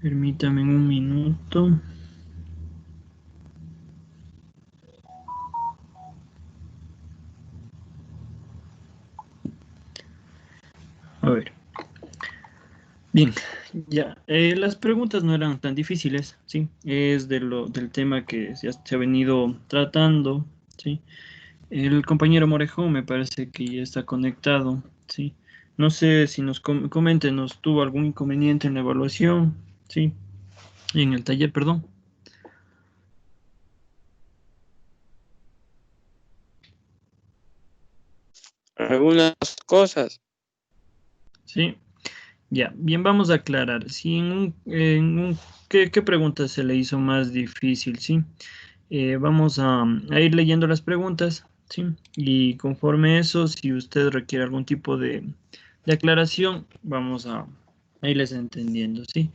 Permítame un minuto. A ver. Bien, ya. Las preguntas no eran tan difíciles, ¿sí? Es del tema que se ha venido tratando, ¿sí? El compañero Morejón me parece que ya está conectado, ¿sí? No sé si nos comente, ¿nos tuvo algún inconveniente en la evaluación? ¿Sí? En el taller, perdón. Algunas cosas. Sí, ya. Bien, vamos a aclarar. Si ¿qué pregunta se le hizo más difícil? ¿Sí? Vamos a ir leyendo las preguntas, ¿sí? Y conforme eso, si usted requiere algún tipo de aclaración, vamos a irles entendiendo, ¿sí?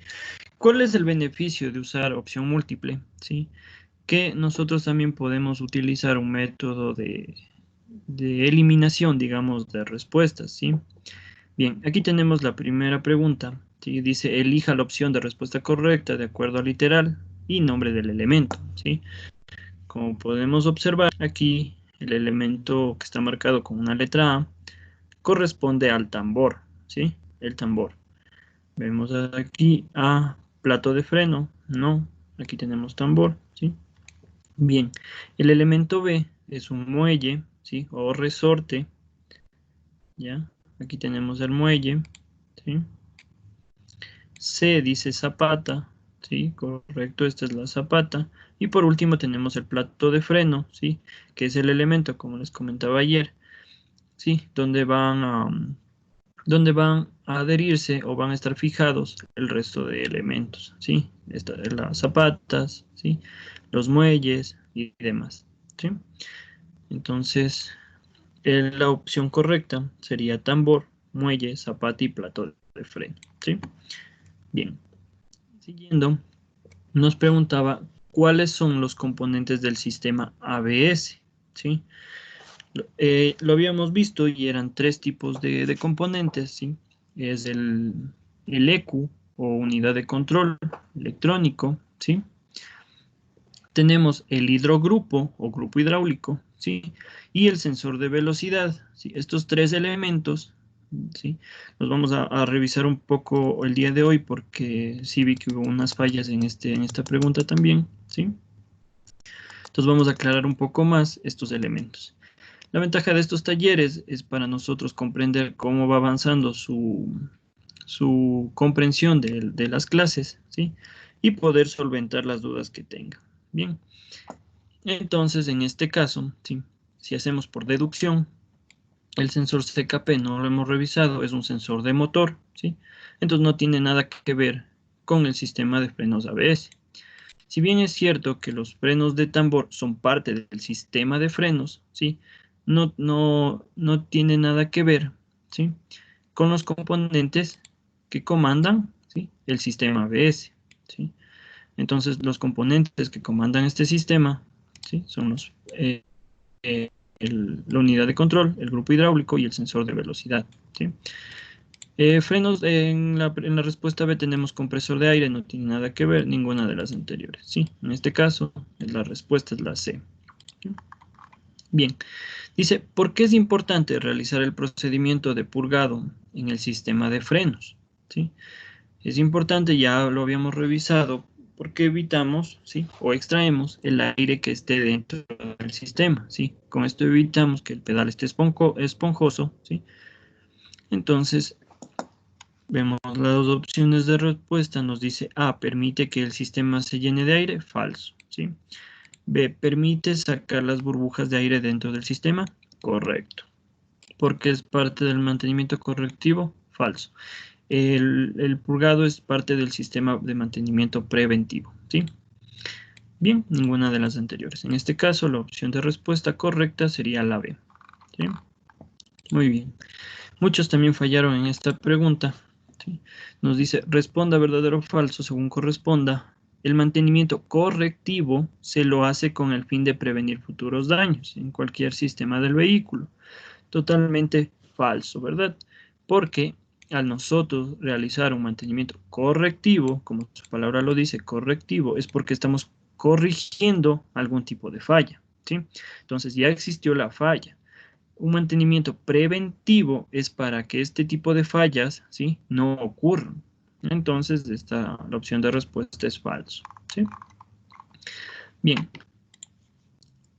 ¿Cuál es el beneficio de usar opción múltiple? ¿Sí? Que nosotros también podemos utilizar un método de eliminación, digamos, de respuestas, ¿sí? Bien, aquí tenemos la primera pregunta, ¿sí? Dice, elija la opción de respuesta correcta de acuerdo al literal y nombre del elemento, ¿sí? Como podemos observar aquí, el elemento que está marcado con una letra A corresponde al tambor, ¿sí? El tambor. Vemos aquí a plato de freno, no, aquí tenemos tambor, ¿sí? Bien, el elemento B es un muelle, ¿sí? O resorte, ¿ya? Aquí tenemos el muelle, ¿sí? C dice zapata, ¿sí? Correcto, esta es la zapata. Y por último tenemos el plato de freno, ¿sí? Que es el elemento, como les comentaba ayer, ¿sí? Donde van a adherirse o van a estar fijados el resto de elementos, ¿sí? Las zapatas, ¿sí? Los muelles y demás, ¿sí? Entonces, la opción correcta sería tambor, muelle, zapata y plato de freno, ¿sí? Bien, siguiendo, nos preguntaba cuáles son los componentes del sistema ABS, ¿sí? Lo habíamos visto y eran tres tipos de componentes, ¿sí? Es el ECU o unidad de control electrónico, ¿sí? Tenemos el hidrogrupo o grupo hidráulico, ¿sí? Y el sensor de velocidad, ¿sí? Estos tres elementos, ¿sí? Los vamos a revisar un poco el día de hoy porque sí vi que hubo unas fallas en esta pregunta también, ¿sí? Entonces vamos a aclarar un poco más estos elementos. La ventaja de estos talleres es para nosotros comprender cómo va avanzando su comprensión de las clases, ¿sí? Y poder solventar las dudas que tenga. Bien, entonces en este caso, ¿sí? Si hacemos por deducción, el sensor CKP no lo hemos revisado, es un sensor de motor, ¿sí? Entonces no tiene nada que ver con el sistema de frenos ABS. Si bien es cierto que los frenos de tambor son parte del sistema de frenos, ¿sí? No tiene nada que ver, ¿sí? Con los componentes que comandan, ¿sí? El sistema ABS, ¿sí? Entonces, los componentes que comandan este sistema, ¿sí? Son la unidad de control, el grupo hidráulico y el sensor de velocidad, ¿sí? Frenos, en la respuesta B tenemos compresor de aire, no tiene nada que ver ninguna de las anteriores, ¿sí? En este caso, la respuesta es la C. Bien, dice, ¿por qué es importante realizar el procedimiento de purgado en el sistema de frenos? ¿Sí? Es importante, ya lo habíamos revisado, porque evitamos, ¿sí? O extraemos el aire que esté dentro del sistema, ¿sí? Con esto evitamos que el pedal esté esponjoso, ¿sí? Entonces, vemos las dos opciones de respuesta, nos dice A, permite que el sistema se llene de aire, falso, ¿sí? B, permite sacar las burbujas de aire dentro del sistema, correcto. Porque es parte del mantenimiento correctivo, falso. El purgado es parte del sistema de mantenimiento preventivo, ¿sí? Bien, ninguna de las anteriores. En este caso, la opción de respuesta correcta sería la B, ¿sí? Muy bien. Muchos también fallaron en esta pregunta, ¿sí? Nos dice, responda verdadero o falso según corresponda. El mantenimiento correctivo se lo hace con el fin de prevenir futuros daños en cualquier sistema del vehículo. Totalmente falso, ¿verdad? Porque al nosotros realizar un mantenimiento correctivo, como su palabra lo dice, correctivo, es porque estamos corrigiendo algún tipo de falla, ¿sí? Entonces ya existió la falla. Un mantenimiento preventivo es para que este tipo de fallas, ¿sí?, no ocurran. Entonces, la opción de respuesta es falso, ¿sí? Bien,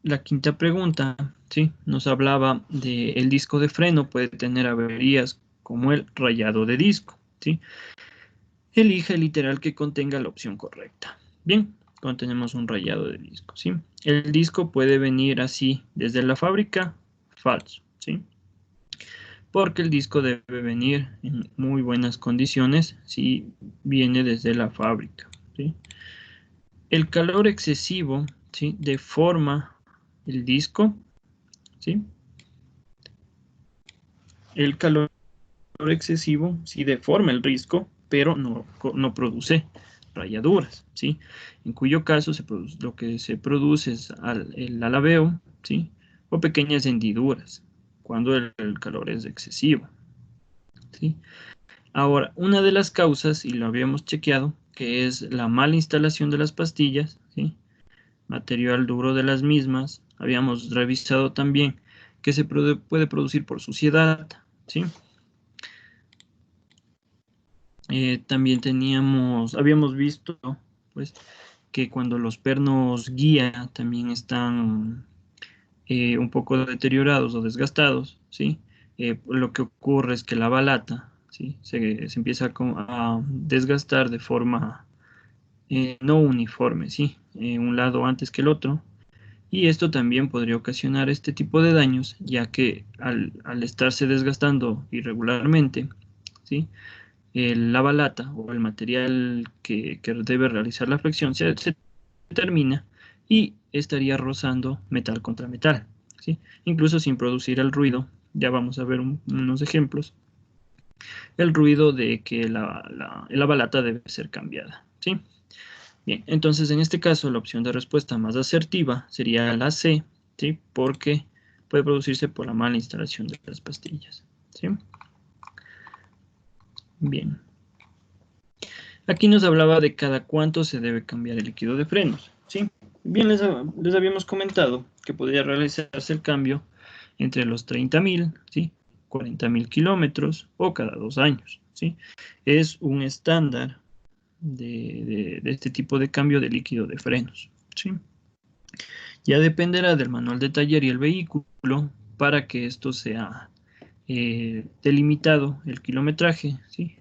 la quinta pregunta, ¿sí?, nos hablaba de el disco de freno puede tener averías como el rayado de disco, ¿sí? Elija el literal que contenga la opción correcta. Bien, cuando tenemos un rayado de disco, ¿sí? El disco puede venir así desde la fábrica, falso, ¿sí? Porque el disco debe venir en muy buenas condiciones si viene desde la fábrica, ¿sí? El calor excesivo, ¿sí?, deforma el disco, ¿sí? El calor excesivo sí deforma el disco, pero no produce rayaduras, ¿sí? En cuyo caso lo que se produce es el alabeo, ¿sí?, o pequeñas hendiduras, cuando el calor es excesivo, ¿sí? Ahora, una de las causas, y lo habíamos chequeado, que es la mala instalación de las pastillas, ¿sí?, material duro de las mismas. Habíamos revisado también que se puede producir por suciedad, ¿sí? También habíamos visto, pues, que cuando los pernos guía también están un poco deteriorados o desgastados, ¿sí? Lo que ocurre es que la balata, ¿sí?, se empieza a desgastar de forma no uniforme, ¿sí?, un lado antes que el otro. Y esto también podría ocasionar este tipo de daños, ya que al estarse desgastando irregularmente, ¿sí?, la balata o el material que debe realizar la flexión se termina y estaría rozando metal contra metal, ¿sí? Incluso sin producir el ruido. Ya vamos a ver unos ejemplos. El ruido de que la balata debe ser cambiada, ¿sí? Bien, entonces en este caso la opción de respuesta más asertiva sería la C, ¿sí? Porque puede producirse por la mala instalación de las pastillas, ¿sí? Bien. Aquí nos hablaba de cada cuánto se debe cambiar el líquido de frenos, ¿sí? Bien, les habíamos comentado que podría realizarse el cambio entre los 30.000, ¿sí?, 40.000 kilómetros o cada 2 años, ¿sí? Es un estándar de este tipo de cambio de líquido de frenos, ¿sí? Ya dependerá del manual de taller y el vehículo para que esto sea delimitado el kilometraje, ¿sí?,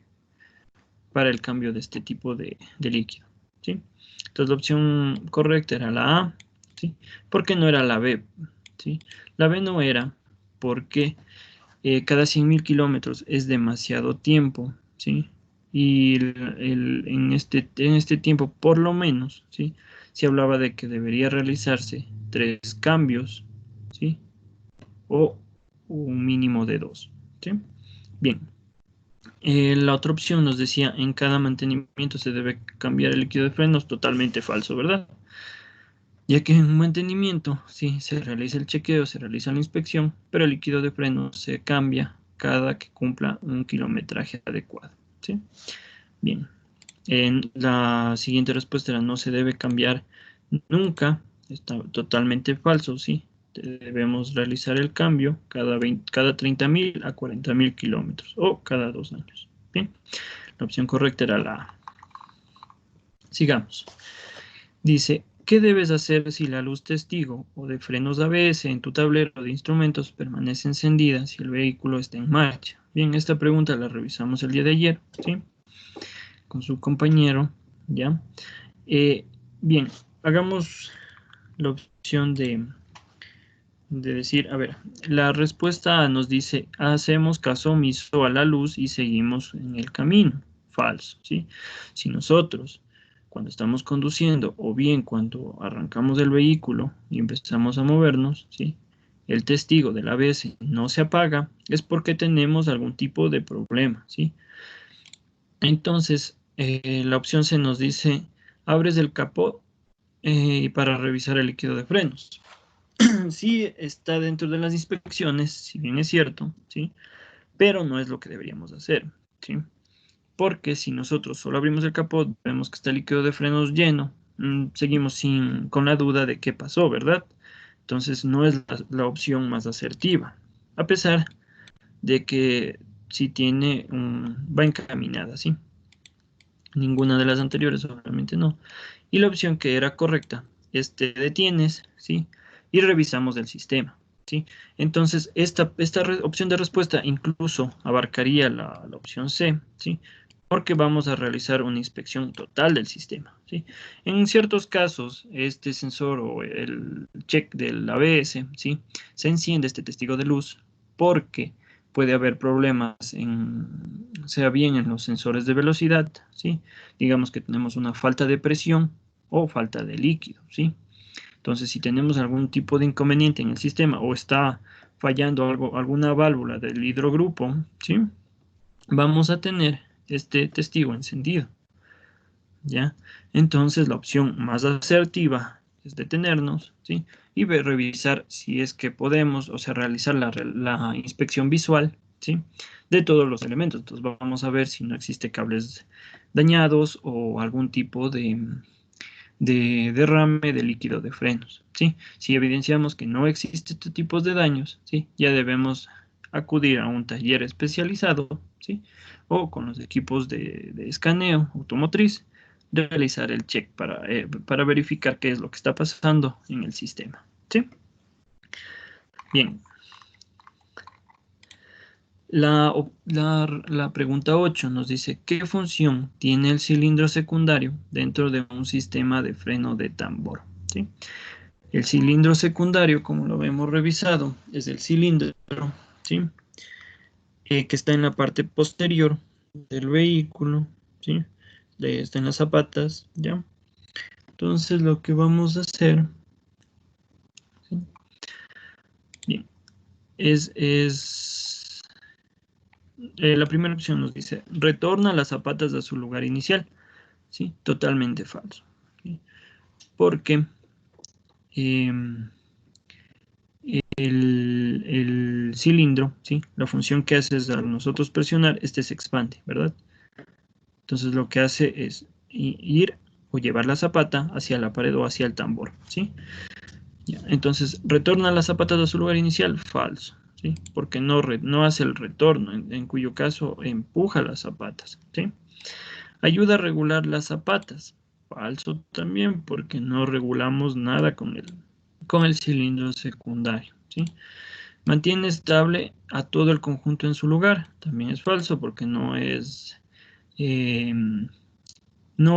para el cambio de este tipo de líquido, ¿sí? Entonces la opción correcta era la A, ¿sí? Porque no era la B, ¿sí? La B no era porque cada 100.000 kilómetros es demasiado tiempo, ¿sí? Y en este tiempo, por lo menos, ¿sí?, se hablaba de que debería realizarse 3 cambios, ¿sí?, o un mínimo de 2, ¿sí? Bien. La otra opción nos decía, en cada mantenimiento se debe cambiar el líquido de frenos, totalmente falso, ¿verdad? Ya que en un mantenimiento, sí, se realiza el chequeo, se realiza la inspección, pero el líquido de frenos se cambia cada que cumpla un kilometraje adecuado, ¿sí? Bien, en la siguiente respuesta era no se debe cambiar nunca, está totalmente falso, ¿sí? Debemos realizar el cambio cada 30.000 a 40.000 kilómetros o cada 2 años. Bien, la opción correcta era la A. Sigamos. Dice, ¿qué debes hacer si la luz testigo o de frenos ABS en tu tablero de instrumentos permanece encendida si el vehículo está en marcha? Bien, esta pregunta la revisamos el día de ayer, ¿sí?, con su compañero, ¿ya? Bien, hagamos la opción de decir, a ver, la respuesta nos dice, hacemos caso omiso a la luz y seguimos en el camino. Falso, ¿sí? Si nosotros, cuando estamos conduciendo o bien cuando arrancamos del vehículo y empezamos a movernos, ¿sí?, el testigo del ABS no se apaga, es porque tenemos algún tipo de problema, ¿sí? Entonces, la opción C nos dice, abres el capó para revisar el líquido de frenos. Sí está dentro de las inspecciones, si bien es cierto, ¿sí?, pero no es lo que deberíamos hacer. ¿sí? Porque si nosotros solo abrimos el capot, vemos que está el líquido de frenos lleno, seguimos con la duda de qué pasó, ¿verdad? Entonces no es la opción más asertiva, a pesar de que sí va encaminada, ¿sí? Ninguna de las anteriores, obviamente no. Y la opción que era correcta es te detienes, ¿sí? Y revisamos el sistema, ¿sí? Entonces, esta opción de respuesta incluso abarcaría la opción C, ¿sí? Porque vamos a realizar una inspección total del sistema, ¿sí? En ciertos casos, este sensor o el check del ABS, ¿sí? Se enciende este testigo de luz porque puede haber problemas sea bien en los sensores de velocidad, ¿sí? Digamos que tenemos una falta de presión o falta de líquido, ¿sí? Entonces, si tenemos algún tipo de inconveniente en el sistema o está fallando alguna válvula del hidrogrupo, ¿sí? Vamos a tener este testigo encendido, ¿ya? Entonces, la opción más asertiva es detenernos, ¿sí? Y revisar si es que podemos, o sea, realizar la inspección visual, ¿sí? De todos los elementos. Entonces, vamos a ver si no existe cables dañados o algún tipo de derrame de líquido de frenos, ¿sí? Si evidenciamos que no existe este tipo de daños, ¿sí? Ya debemos acudir a un taller especializado, ¿sí? O con los equipos de escaneo automotriz, realizar el check para verificar qué es lo que está pasando en el sistema, ¿sí? Bien. La pregunta 8 nos dice, ¿qué función tiene el cilindro secundario dentro de un sistema de freno de tambor? ¿Sí? El cilindro secundario, como lo hemos revisado, es el cilindro, ¿sí? Que está en la parte posterior del vehículo, ¿sí? Está en las zapatas, ¿ya? Entonces lo que vamos a hacer, ¿sí? Bien, la primera opción nos dice, retorna las zapatas a su lugar inicial, ¿sí? Totalmente falso, ¿sí? Porque el cilindro, ¿sí? La función que hace es al nosotros presionar, este se expande, ¿verdad? Entonces lo que hace es ir o llevar la zapata hacia la pared o hacia el tambor, ¿sí? Ya, entonces, ¿retorna las zapatas a su lugar inicial? Falso, ¿sí? Porque no hace el retorno, en cuyo caso empuja las zapatas, ¿sí? Ayuda a regular las zapatas. Falso también, porque no regulamos nada con el cilindro secundario, ¿sí? Mantiene estable a todo el conjunto en su lugar. También es falso, porque no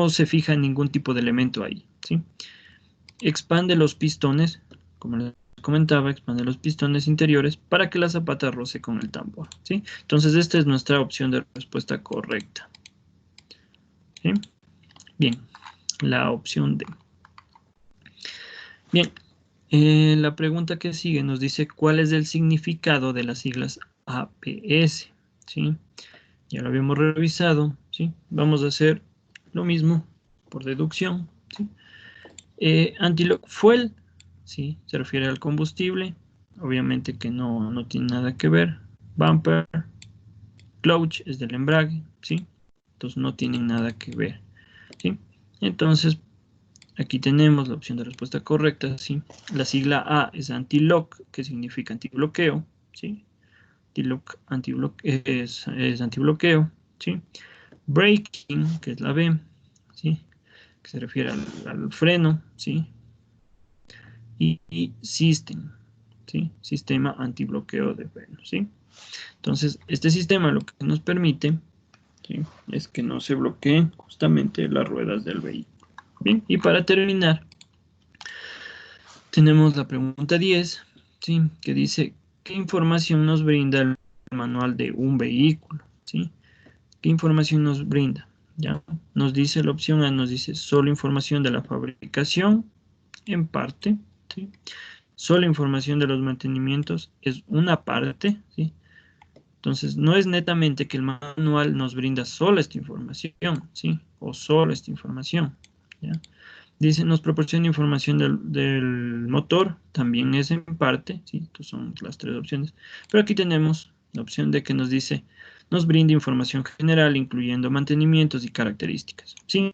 se fija ningún tipo de elemento ahí, ¿sí? Expande los pistones, como les comentaba, expande los pistones interiores para que la zapata roce con el tambor, ¿sí? Entonces, esta es nuestra opción de respuesta correcta, ¿sí? Bien, la opción D. Bien, la pregunta que sigue nos dice cuál es el significado de las siglas APS, ¿sí? Ya lo habíamos revisado, ¿sí? Vamos a hacer lo mismo por deducción, ¿sí? Anti-lock fuel, ¿sí? Se refiere al combustible, obviamente que no tiene nada que ver. Bumper, clutch es del embrague, ¿sí? Entonces no tienen nada que ver, ¿sí? Entonces, aquí tenemos la opción de respuesta correcta, ¿sí? La sigla A es anti-lock, que significa antibloqueo, ¿sí? Anti-lock es antibloqueo, ¿sí? Braking, que es la B, ¿sí? Que se refiere al freno, ¿sí? Y system, ¿sí? Sistema antibloqueo de freno, ¿sí? Entonces, este sistema lo que nos permite, ¿sí? Es que no se bloqueen justamente las ruedas del vehículo. Bien, y para terminar, tenemos la pregunta 10, ¿sí? Que dice, ¿qué información nos brinda el manual de un vehículo? ¿Sí? ¿Qué información nos brinda? ¿Ya? Nos dice la opción A, nos dice solo información de la fabricación, en parte, ¿sí? Solo información de los mantenimientos es una parte, ¿sí? Entonces, no es netamente que el manual nos brinda solo esta información, ¿sí? O solo esta información, ¿ya? Dice, nos proporciona información del motor, también es en parte, ¿sí? Estas son las tres opciones. Pero aquí tenemos la opción de que nos dice, nos brinda información general, incluyendo mantenimientos y características. ¿Sí?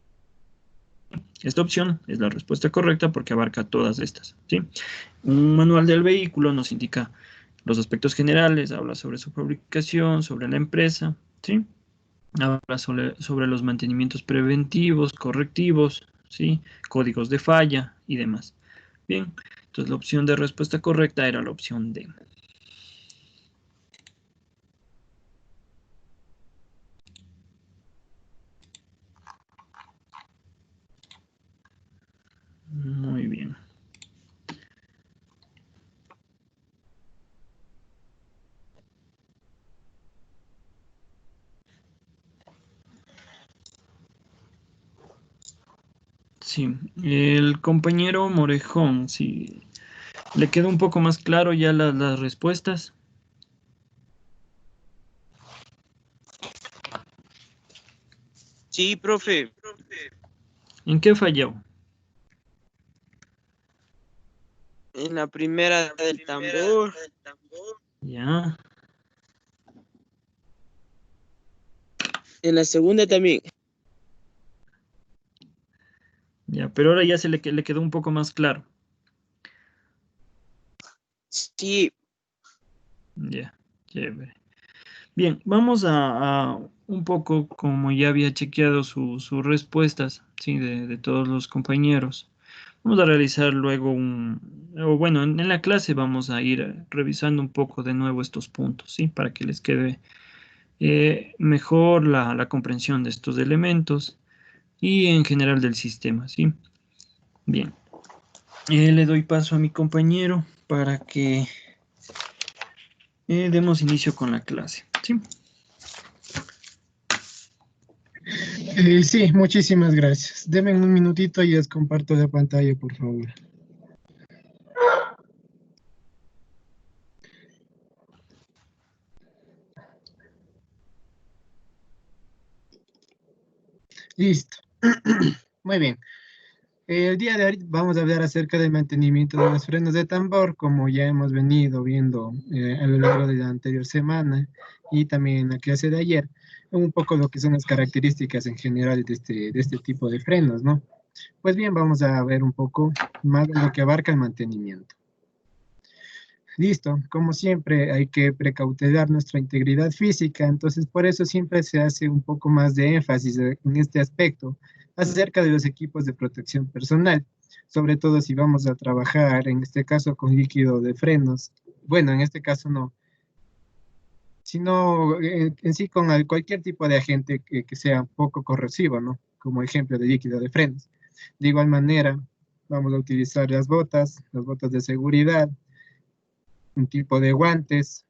Esta opción es la respuesta correcta porque abarca todas estas. ¿Sí? Un manual del vehículo nos indica los aspectos generales, habla sobre su fabricación, sobre la empresa, ¿sí? Habla sobre los mantenimientos preventivos, correctivos, ¿sí? Códigos de falla y demás. Bien, entonces la opción de respuesta correcta era la opción D. Muy bien. Sí, el compañero Morejón, sí, ¿le quedó un poco más claro ya las respuestas? Sí, profe. ¿En qué falló? En la primera del tambor. Ya, En la segunda también. ya, pero ahora ya le quedó un poco más claro. Sí. Ya, chévere. Bien, vamos a un poco, como ya había chequeado sus respuestas, ¿sí? De todos los compañeros. Vamos a realizar luego o bueno, en la clase vamos a ir revisando un poco de nuevo estos puntos, ¿sí? Para que les quede mejor la comprensión de estos elementos y en general del sistema, ¿sí? Bien, le doy paso a mi compañero para que demos inicio con la clase, ¿sí? Sí, muchísimas gracias. Deme un minutito y les comparto la pantalla, por favor. Listo. Muy bien. El día de hoy vamos a hablar acerca del mantenimiento de los frenos de tambor, como ya hemos venido viendo a lo largo de la anterior semana y también en la clase de ayer, un poco lo que son las características en general de este tipo de frenos, ¿no? Pues bien, vamos a ver un poco más de lo que abarca el mantenimiento. Listo, como siempre hay que precautelar nuestra integridad física, entonces por eso siempre se hace un poco más de énfasis en este aspecto acerca de los equipos de protección personal, sobre todo si vamos a trabajar, en este caso con líquido de frenos, bueno, en este caso no, sino en sí con cualquier tipo de agente que sea poco corrosivo, ¿no? Como ejemplo de líquido de frenos. De igual manera, vamos a utilizar las botas de seguridad, un tipo de guantes,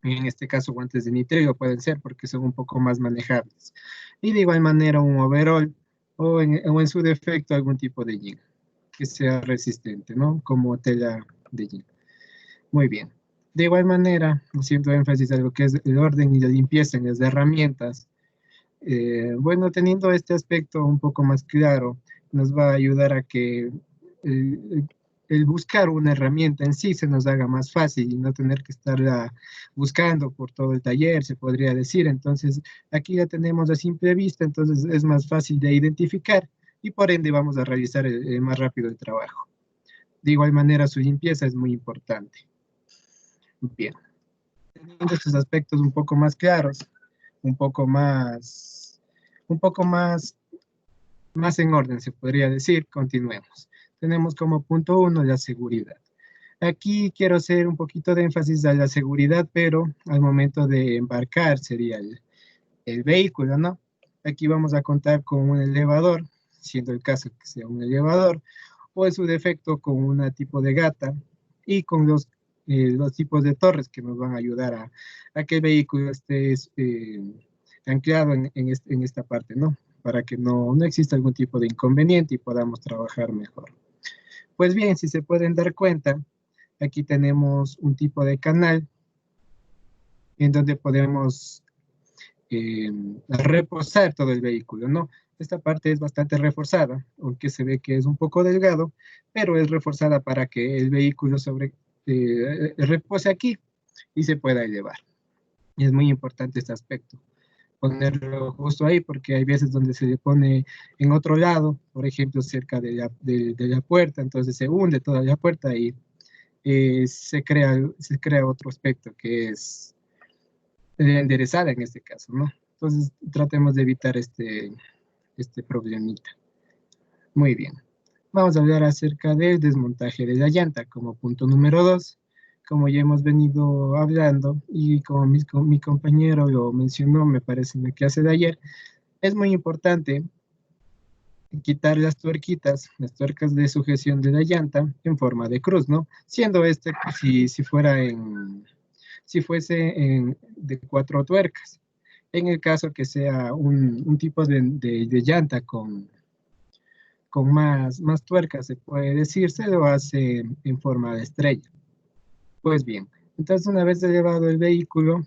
en este caso guantes de nitrilo pueden ser porque son un poco más manejables. Y de igual manera un overall o en su defecto algún tipo de jean que sea resistente, ¿no? Como tela de jean. Muy bien. De igual manera, haciendo énfasis en lo que es el orden y la limpieza en las herramientas, bueno, teniendo este aspecto un poco más claro, nos va a ayudar a que el buscar una herramienta en sí se nos haga más fácil y no tener que estarla buscando por todo el taller, se podría decir. Entonces, aquí ya tenemos a simple vista, entonces es más fácil de identificar y por ende vamos a realizar más rápido el trabajo. De igual manera, su limpieza es muy importante. Bien, teniendo estos aspectos un poco más claros, un poco más, un poco más en orden, se podría decir. Continuemos. Tenemos como punto uno la seguridad. Aquí quiero hacer un poquito de énfasis a la seguridad, pero al momento de embarcar sería el vehículo, ¿no? Aquí vamos a contar con un elevador, siendo el caso que sea un elevador, o en su defecto con un tipo de gata y con los tipos de torres que nos van a ayudar a que el vehículo esté anclado en esta parte, ¿no? Para que no exista algún tipo de inconveniente y podamos trabajar mejor. Pues bien, si se pueden dar cuenta, aquí tenemos un tipo de canal en donde podemos reposar todo el vehículo, ¿no? Esta parte es bastante reforzada, aunque se ve que es un poco delgado, pero es reforzada para que el vehículo repose aquí y se pueda elevar. Y es muy importante este aspecto, ponerlo justo ahí, porque hay veces donde se le pone en otro lado, por ejemplo, cerca de la puerta, entonces se hunde toda la puerta y se crea otro aspecto que es enderezada en este caso, ¿no? Entonces tratemos de evitar este problemita. Muy bien. Vamos a hablar acerca del desmontaje de la llanta como punto número 2. Como ya hemos venido hablando y como mi compañero lo mencionó, me parece en la clase de ayer, es muy importante quitar las tuercas de sujeción de la llanta en forma de cruz, ¿no? Siendo si fuese de 4 tuercas. En el caso que sea un tipo de llanta con más tuercas, se puede decir, se lo hace en forma de estrella. Pues bien, entonces una vez elevado el vehículo,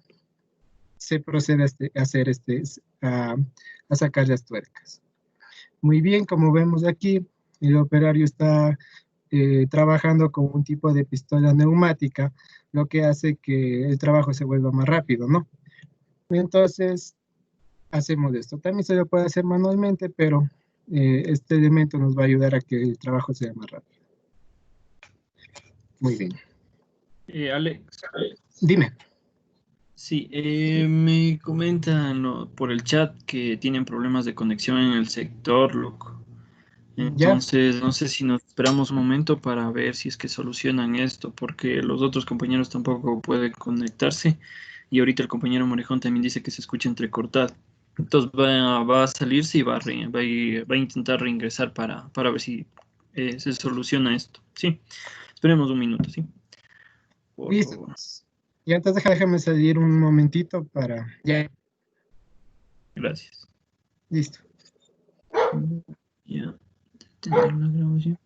se procede a sacar las tuercas. Muy bien, como vemos aquí, el operario está trabajando con un tipo de pistola neumática, lo que hace que el trabajo se vuelva más rápido, ¿no? Entonces, hacemos esto. También se lo puede hacer manualmente, pero este elemento nos va a ayudar a que el trabajo sea más rápido. Muy bien. Alex, Dime. sí, me comentan por el chat que tienen problemas de conexión en el sector, loco. ¿Ya? Entonces, no sé si nos esperamos un momento para ver si es que solucionan esto, porque los otros compañeros tampoco pueden conectarse y ahorita el compañero Morejón también dice que se escucha entrecortado. Entonces va a salirse y va a intentar reingresar para ver si se soluciona esto. Sí, esperemos un minuto, ¿sí? Por Listo. favor. Y entonces déjame salir un momentito para... Ya, Gracias. listo. Ya, tener la grabación.